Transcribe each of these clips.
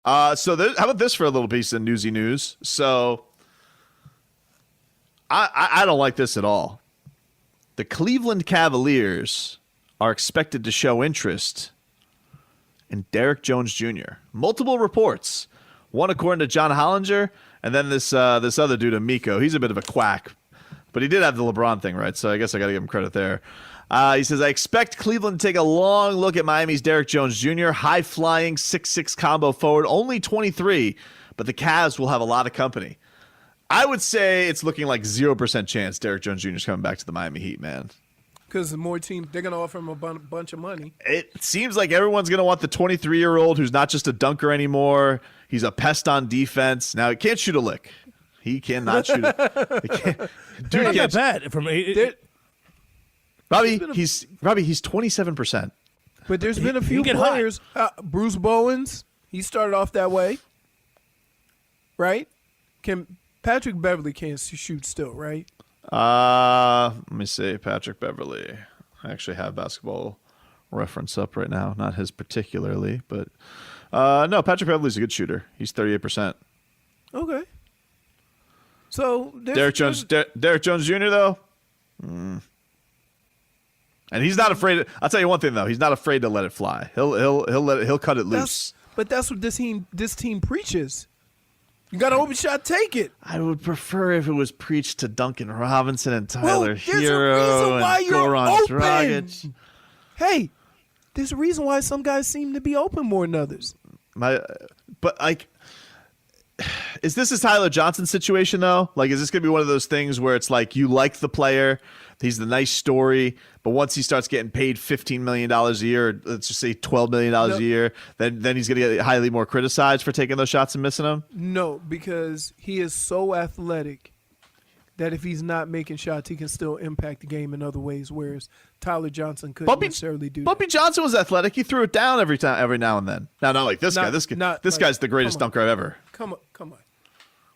How about this for a little piece of newsy news? So I don't like this at all. The Cleveland Cavaliers are expected to show interest in Derrick Jones Jr. Multiple reports. One according to John Hollinger, and then this other dude, Amico. He's a bit of a quack, but he did have the LeBron thing, right? So I guess I got to give him credit there. He says, I expect Cleveland to take a long look at Miami's Derrick Jones Jr., high-flying 6'6 combo forward, only 23, but the Cavs will have a lot of company. I would say it's looking like 0% chance Derrick Jones Jr. is coming back to the Miami Heat, man. Because more teams, they're going to offer him a bunch of money. It seems like everyone's going to want the 23-year-old who's not just a dunker anymore. He's a pest on defense. Now, he can't shoot a lick. He cannot shoot it. Dude not can't. that bad. Robbie, he's 27%. But there's been a few players. Bruce Bowens, he started off that way, right? Patrick Beverly can't shoot still, right? Let me see. Patrick Beverly. I actually have Basketball Reference up right now. Not his particularly, but no, Patrick Beverly's a good shooter. He's 38%. Okay. So Derrick Jones Jr. though, and he's not afraid. I'll tell you one thing though, he's not afraid to let it fly. He'll cut it loose. But that's what this team preaches. You got an open shot, take it. I would prefer if it was preached to Duncan Robinson and Tyler Hero and Goran Dragic. Hey, there's a reason why some guys seem to be open more than others. Is this a Tyler Johnson situation though? Like, is this going to be one of those things where it's like you like the player, he's the nice story, but once he starts getting paid $15 million a year, or let's just say $12 million a year, then he's going to get highly more criticized for taking those shots and missing them? No, because he is so athletic that if he's not making shots, he can still impact the game in other ways, whereas Tyler Johnson couldn't necessarily do that. Bumpy Johnson was athletic. He threw it down every now and then. Now, not like this guy. This guy's the greatest dunker I've ever. Come on.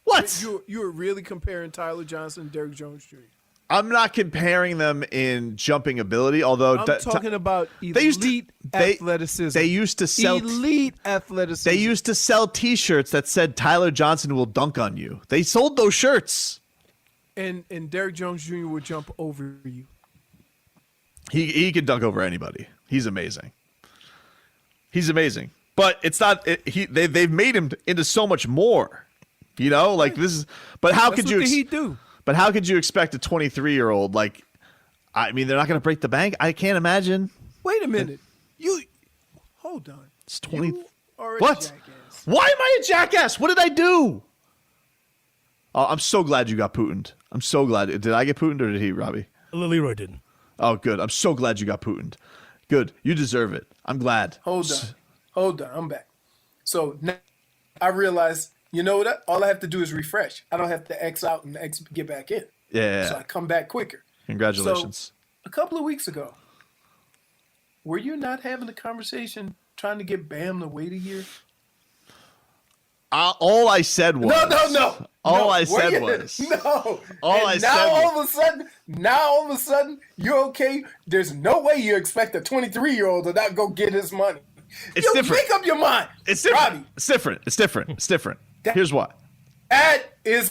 What? You're really comparing Tyler Johnson and Derrick Jones Jr. I'm not comparing them in jumping ability, although I'm talking about athleticism. They used to sell elite athleticism. They used to sell T-shirts that said Tyler Johnson will dunk on you. They sold those shirts. And Derrick Jones Jr. would jump over you. He can dunk over anybody. He's amazing. But it's not. They've made him into so much more. You know, like this is. But how could you? He do? But how could you expect a 23-year-old? Like, I mean, they're not going to break the bank. I can't imagine. Wait a minute. Hold on. It's 20. You are a what? jackass. Why am I a jackass? What did I do? Oh, I'm so glad you got Putined. I'm so glad. Did I get Putined or did he, Robbie? Leroy didn't. Oh, good. I'm so glad you got Putined. Good. You deserve it. I'm glad. Hold on. I'm back. So now I realize, you know what? All I have to do is refresh. I don't have to X out and get back in. Yeah. So I come back quicker. Congratulations. So a couple of weeks ago, were you not having a conversation trying to get Bam to wait a year? All I said was no. All I said was no. Now all of a sudden you're okay. There's no way you expect a 23-year-old to not go get his money. It's different. Make up your mind. It's different. Robbie. It's different. Here's what. That is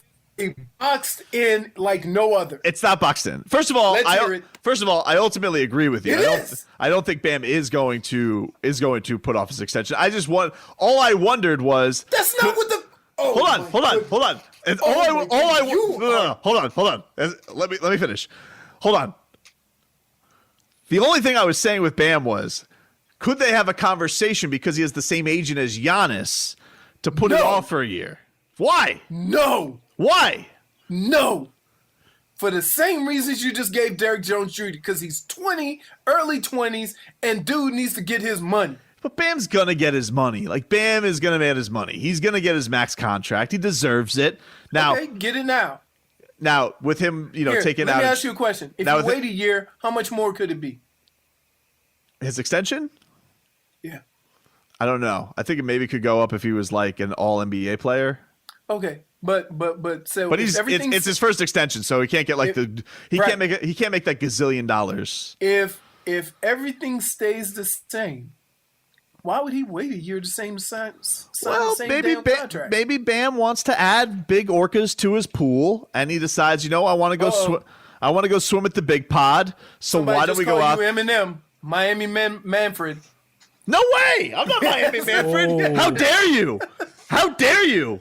boxed in like no other. It's not boxed in. First of all, I ultimately agree with you. I don't think Bam is going to put off his extension. All I wondered was that's not what the. Hold on. And hold on. Let me finish. Hold on. The only thing I was saying with Bam was, could they have a conversation because he has the same agent as Giannis to put it off for a year? Why? No. Why? No. For the same reasons you just gave Derrick Jones Jr. because he's 20, early 20s, and dude needs to get his money. But Bam's going to get his money. Like, Bam is going to get his money. He's going to get his max contract. He deserves it. Now, okay, get it now. Now, with him, taking out. Let me ask you a question. If you wait a year, how much more could it be? His extension? Yeah. I don't know. I think it maybe could go up if he was like an all NBA player. Okay. But it's his first extension, so he can't get can't make that gazillion dollars. If everything stays the same, Why would he wait a year to sign the same maybe damn contract? maybe Bam wants to add big orcas to his pool, and he decides, I want to go swim. I want to go swim at the big pod. So Somebody why don't we go out? You Eminem, Miami Manfred. No way! I'm not Miami Manfred. How dare you? How dare you?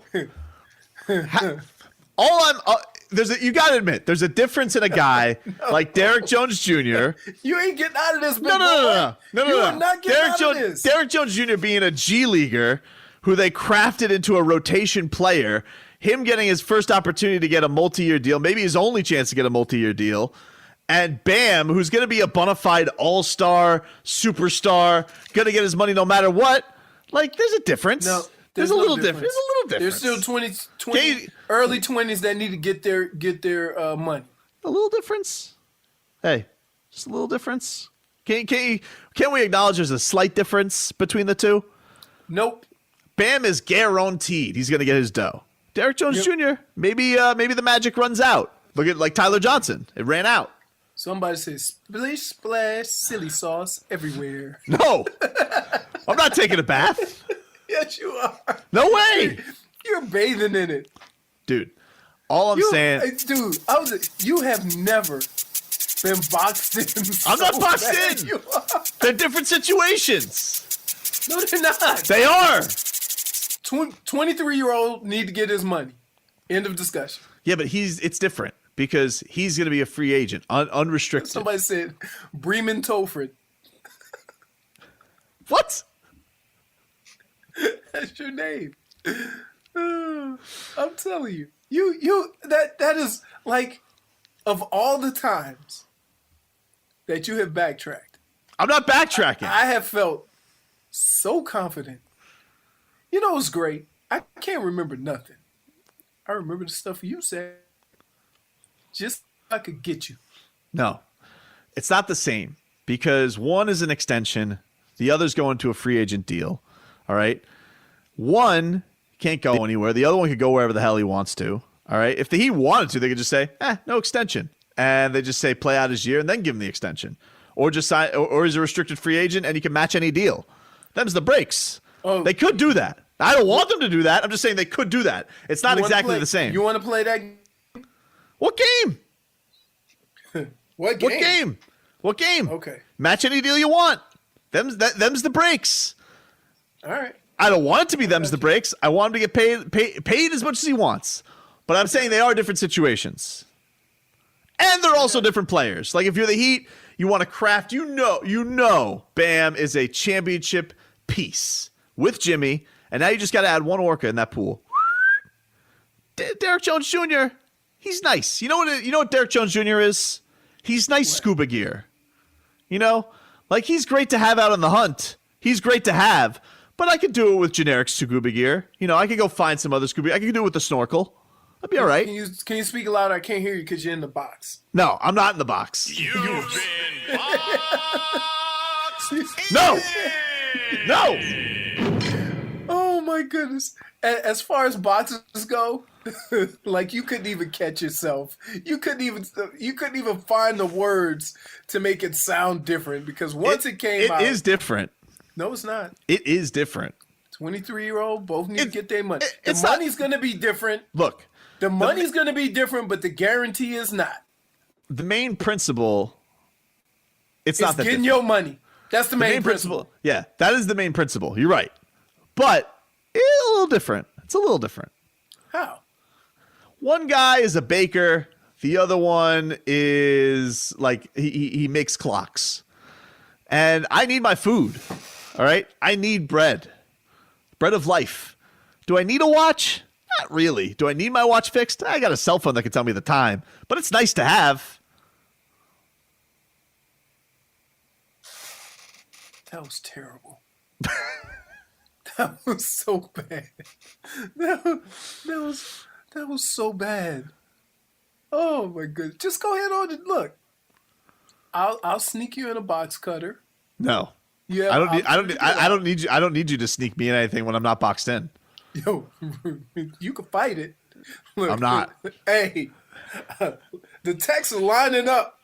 You got to admit, there's a difference in a guy like Derrick Jones Jr. You ain't getting out of this, big No. You are not getting out of this. Derrick Jones Jr. being a G leaguer who they crafted into a rotation player, him getting his first opportunity to get a multi-year deal, maybe his only chance to get a multi-year deal, and Bam, who's going to be a bona fide all-star, superstar, going to get his money no matter what. Like, there's a difference. No. There's a little difference. There's a little difference. There's still early 20s that need to get their money. A little difference. Hey, just a little difference. Can we acknowledge there's a slight difference between the two? Nope. Bam is guaranteed he's going to get his dough. Derrick Jones Jr. Maybe the magic runs out. Look at like Tyler Johnson. It ran out. Somebody says splish splash silly sauce everywhere. No, I'm not taking a bath. Yes, you are. No way. You're bathing in it, dude. All I'm saying, dude. You have never been boxed in. I'm not boxed in. They're different situations. No, they're not. They are. 23-year-old need to get his money. End of discussion. Yeah, but it's different because he's going to be a free agent, unrestricted. Somebody said Bremen Tolfred. What? That's your name. I'm telling you. You that is like of all the times that you have backtracked. I'm not backtracking. I have felt so confident. You know what's great? I can't remember nothing. I remember the stuff you said. Just so I could get you. No. It's not the same because one is an extension, the other's going to a free agent deal. All right. One can't go anywhere. The other one could go wherever the hell he wants to. All right. If the Heat wanted to, they could just say, no extension. And they just say play out his year and then give him the extension. Or just sign, or he's a restricted free agent and he can match any deal. Them's the breaks. Oh. They could do that. I don't want them to do that. I'm just saying they could do that. It's not exactly the same. You want to play that game? What game? What game? What game? Okay. Match any deal you want. Them's the breaks. All right. I don't want it to be them's the breaks. I want him to get paid as much as he wants. But I'm saying they are different situations. And they're also different players. Like if you're the Heat, you want to craft, you know Bam is a championship piece with Jimmy, and now you just got to add one orca in that pool. Derrick Jones Jr., he's nice. You know what Derrick Jones Jr. is? He's nice scuba gear. Like he's great to have out on the hunt. He's great to have, but I could do it with generic scuba gear. I could go find some other scuba. I could do it with the snorkel. I'd be all right. Can you speak louder? I can't hear you because you're in the box. No, I'm not in the box. You've been boxed. No. Oh my goodness. As far as boxes go, like you couldn't even catch yourself. You couldn't even find the words to make it sound different because once it came out. It is different. No, it's not. It is different. 23-year-old both need to get their money. The money's going to be different. Look. The money's going to be different, but the guarantee is not. The main principle, it's not that getting different. your money. That's the main principle. Yeah, that is the main principle. You're right. But it's a little different. It's a little different. How? One guy is a baker. The other one is like he makes clocks. And I need my food. All right? I need bread. Bread of life. Do I need a watch? Not really. Do I need my watch fixed? I got a cell phone that can tell me the time. But it's nice to have. That was terrible. That was so bad. That was so bad. Oh my goodness! Just go ahead on and look. I'll sneak you in a box cutter. No. Yeah. I don't need you. I don't need you to sneak me in anything when I'm not boxed in. Yo, you can fight it. Look, I'm not. Hey, the texts are lining up.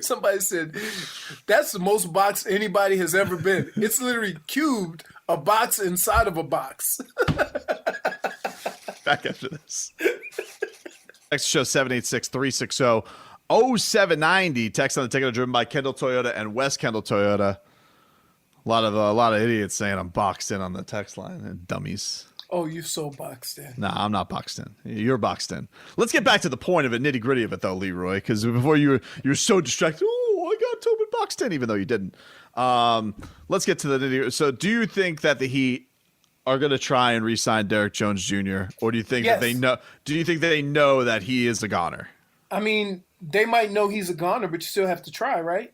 Somebody said that's the most boxed anybody has ever been. It's literally cubed, a box inside of a box. Back after this. Next show 786-360-0790. Text on the ticket driven by Kendall Toyota and West Kendall Toyota. A lot of idiots saying I'm boxed in on the text line. Dummies. Oh, you're so boxed in. Nah, I'm not boxed in. You're boxed in. Let's get back to the point of it, nitty gritty of it, though, Leroy. Because before you were so distracted. Oh, I got Tobin boxed in, even though you didn't. Let's get to the nitty. So, do you think that the Heat are going to try and re-sign Derrick Jones Jr., or do you think that they know? Do you think they know that he is a goner? I mean, they might know he's a goner, but you still have to try, right?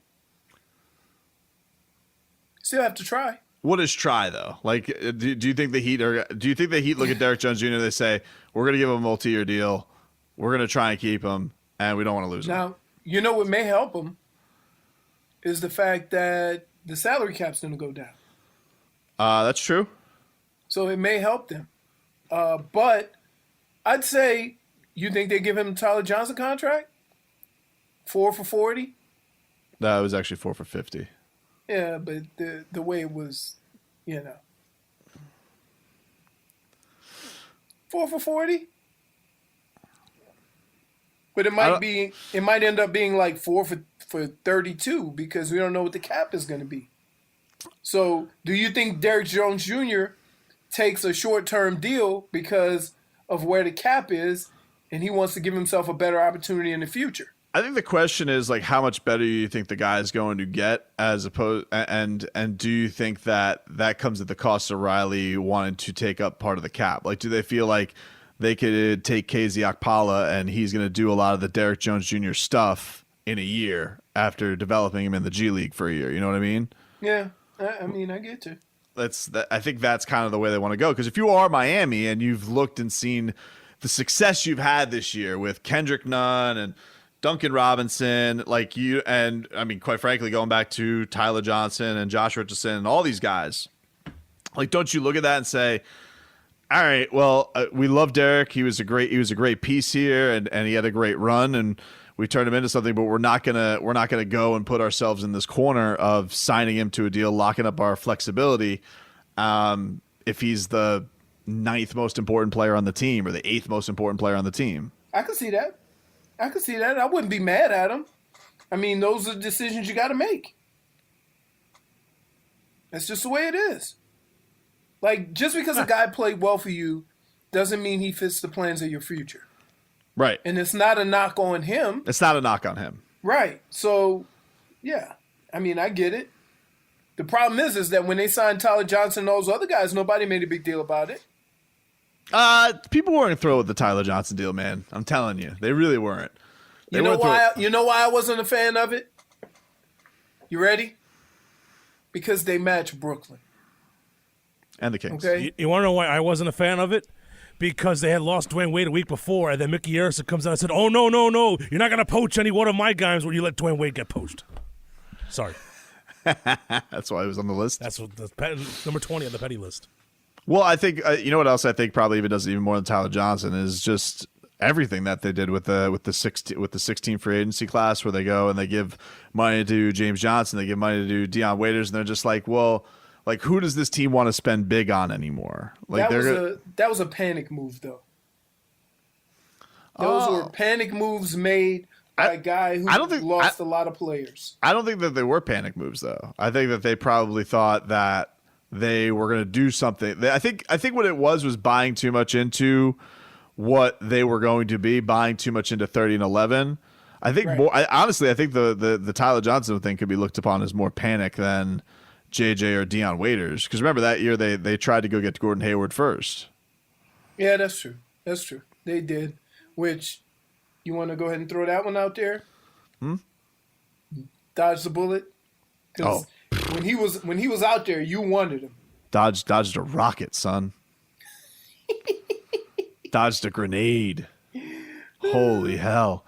Still have to try. What is try though? Like, do you think the Heat look at Derrick Jones Jr. and they say we're going to give him a multi-year deal, we're going to try and keep him, and we don't want to lose him? Now, you know what may help him is the fact that the salary cap's going to go down. That's true. So it may help them. But I'd say, you think they give him Tyler Johnson contract? 4 for $40? That was actually 4 for $50. Yeah, but the way it was, 4 for $40? But it might end up being like 4 for 32 because we don't know what the cap is going to be. So do you think Derrick Jones Jr. takes a short-term deal because of where the cap is and he wants to give himself a better opportunity in the future? I think the question is like how much better you think the guy is going to get as opposed and do you think that comes at the cost of Riley wanting to take up part of the cap? Like, do they feel like they could take KZ Okpala and he's going to do a lot of the Derrick Jones Jr. stuff in a year after developing him in the G League for a year? You know what I mean? Yeah, I mean, I get you. I think that's kind of the way they want to go. Because if you are Miami and you've looked and seen the success you've had this year with Kendrick Nunn and Duncan Robinson, quite frankly, going back to Tyler Johnson and Josh Richardson and all these guys, like, don't you look at that and say, all right, well, we love Derrick. He was a great piece here, and he had a great run, and we turned him into something. But we're not gonna go and put ourselves in this corner of signing him to a deal, locking up our flexibility. If he's the 9th most important player on the team or the 8th most important player on the team, I can see that. I wouldn't be mad at him. I mean, those are decisions you got to make. That's just the way it is. Like, just because a guy played well for you doesn't mean he fits the plans of your future. Right. And it's not a knock on him. It's not a knock on him. Right. So, yeah. I mean, I get it. The problem is that when they signed Tyler Johnson and those other guys, nobody made a big deal about it. People weren't thrilled with the Tyler Johnson deal, man. I'm telling you, they really weren't. You know why I wasn't a fan of it? You ready? Because they match Brooklyn and the Kings. Okay. You want to know why I wasn't a fan of it? Because they had lost Dwayne Wade a week before, and then Mickey Arison comes out and said, "Oh no, you're not gonna poach any one of my guys when you let Dwayne Wade get poached." Sorry. That's why it was on the list. That's what number 20 on the petty list. Well, I think you know what else I think probably even does it even more than Tyler Johnson is just everything that they did with the 16 free agency class, where they go and they give money to James Johnson, they give money to Dion Waiters, and they're just like, well, like, who does this team want to spend big on anymore? Like, that was a panic move, though. Those were panic moves made by a guy who lost a lot of players. I don't think that they were panic moves, though. I think that they probably thought that they were going to do something. I think what it was buying too much into what they were going to be, buying too much into 30 and 11. I think honestly, I think the Tyler Johnson thing could be looked upon as more panic than JJ or Dion Waiters. Because remember that year they tried to go get Gordon Hayward first. Yeah, that's true. They did. Which, you want to go ahead and throw that one out there? Dodge the bullet. Because when he was out there, you wanted him. Dodged a rocket, son. Dodged a grenade. Holy hell.